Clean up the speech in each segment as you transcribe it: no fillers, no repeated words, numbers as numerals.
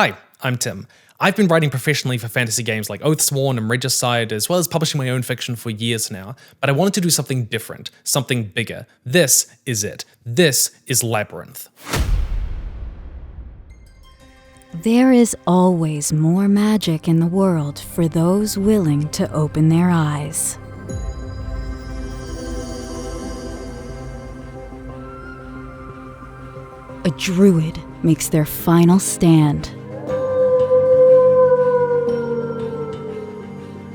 Hi, I'm Tim. I've been writing professionally for fantasy games like Oathsworn and Regicide, as well as publishing my own fiction for years now, but I wanted to do something different, something bigger. This is it. This is Labyrinth. There is always more magic in the world for those willing to open their eyes. A druid makes their final stand.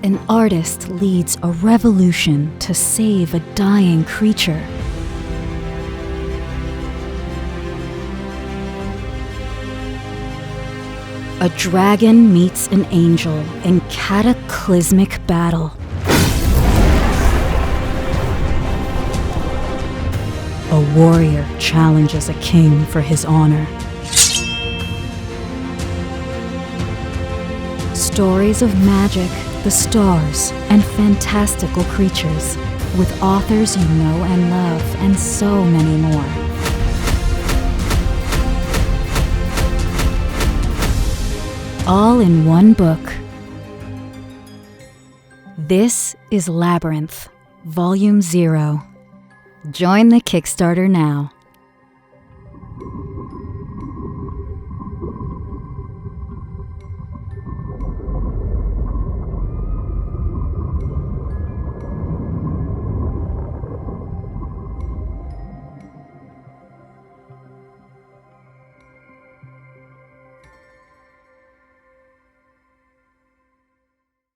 An artist leads a revolution to save a dying creature. A dragon meets an angel in cataclysmic battle. A warrior challenges a king for his honor. Stories of magic, the stars, and fantastical creatures, with authors you know and love, and so many more. All in one book. This is Labyrinth, Volume 0. Join the Kickstarter now.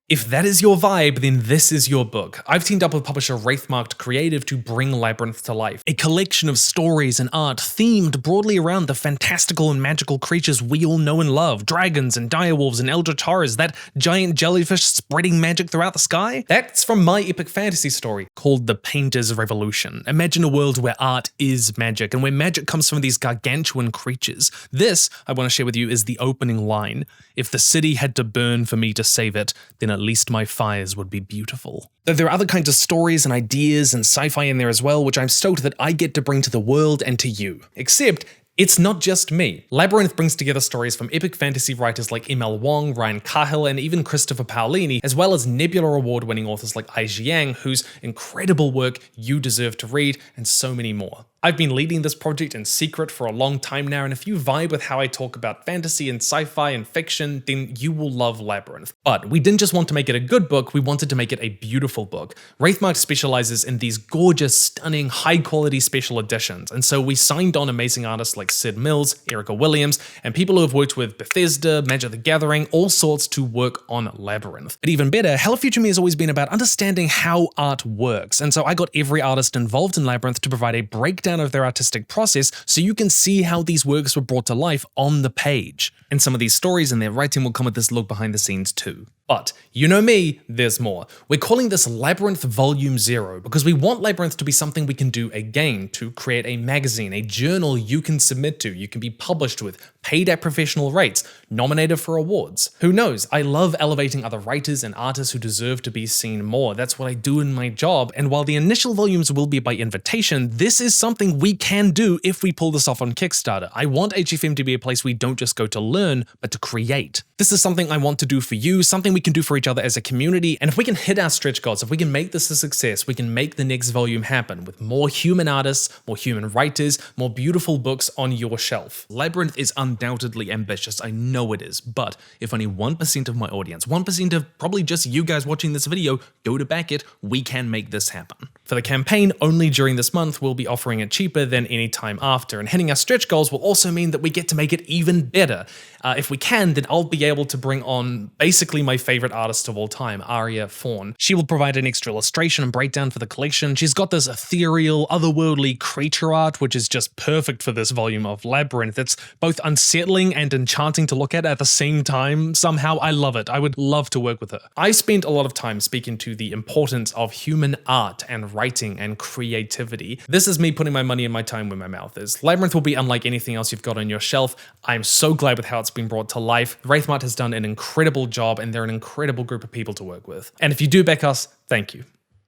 If that is your vibe, then this is your book. I've teamed up with publisher Wraithmarked Creative to bring Labyrinth to life. A collection of stories and art themed broadly around the fantastical and magical creatures we all know and love. Dragons and direwolves and eldritch horrors, that giant jellyfish spreading magic throughout the sky. That's from my epic fantasy story called The Painter's Revolution. Imagine a world where art is magic and where magic comes from these gargantuan creatures. This, I want to share with you, is the opening line. If the city had to burn for me to save it, then at least my fires would be beautiful. Though there are other kinds of stories and ideas and sci-fi in there as well, which I'm stoked that I get to bring to the world and to you. Except, it's not just me. Labyrinth brings together stories from epic fantasy writers like M.L. Wong, Ryan Cahill, and even Christopher Paolini, as well as Nebula Award-winning authors like Ai Jiang, whose incredible work you deserve to read, and so many more. I've been leading this project in secret for a long time now, and if you vibe with how I talk about fantasy and sci-fi and fiction, then you will love Labyrinth. But we didn't just want to make it a good book, we wanted to make it a beautiful book. Wraithmark specializes in these gorgeous, stunning, high-quality special editions, and so we signed on amazing artists like Sid Mills, Erica Williams, and people who have worked with Bethesda, Magic the Gathering, all sorts to work on Labyrinth. But even better, Hello Future Me has always been about understanding how art works, and so I got every artist involved in Labyrinth to provide a breakdown of their artistic process so you can see how these works were brought to life on the page. And some of these stories and their writing will come with this look behind the scenes too. But, you know me, there's more. We're calling this Labyrinth Volume 0 because we want Labyrinth to be something we can do again, to create a magazine, a journal you can submit to, you can be published with, paid at professional rates, nominated for awards. Who knows, I love elevating other writers and artists who deserve to be seen more. That's what I do in my job, and while the initial volumes will be by invitation, this is something we can do if we pull this off on Kickstarter. I want HFM to be a place we don't just go to learn, but to create. This is something I want to do for you, something we can do for each other as a community, and if we can hit our stretch goals, if we can make this a success, we can make the next volume happen with more human artists, more human writers, more beautiful books on your shelf. Labyrinth is undoubtedly ambitious, I know it is, but if only 1% of my audience, 1% of probably just you guys watching this video, go to back it, we can make this happen. For the campaign, only during this month, we'll be offering it cheaper than any time after, and hitting our stretch goals will also mean that we get to make it even better. If we can, then I'll be able to bring on basically my favorite artist of all time, Aria Fawn. She will provide an extra illustration and breakdown for the collection. She's got this ethereal, otherworldly creature art, which is just perfect for this volume of Labyrinth. It's both unsettling and enchanting to look at the same time. Somehow, I love it. I would love to work with her. I spent a lot of time speaking to the importance of human art and writing and creativity. This is me putting my money and my time where my mouth is. Labyrinth will be unlike anything else you've got on your shelf. I'm so glad with how it's been brought to life. Wraithmarked has done an incredible job, and they're an incredible group of people to work with. And if you do back us, thank you.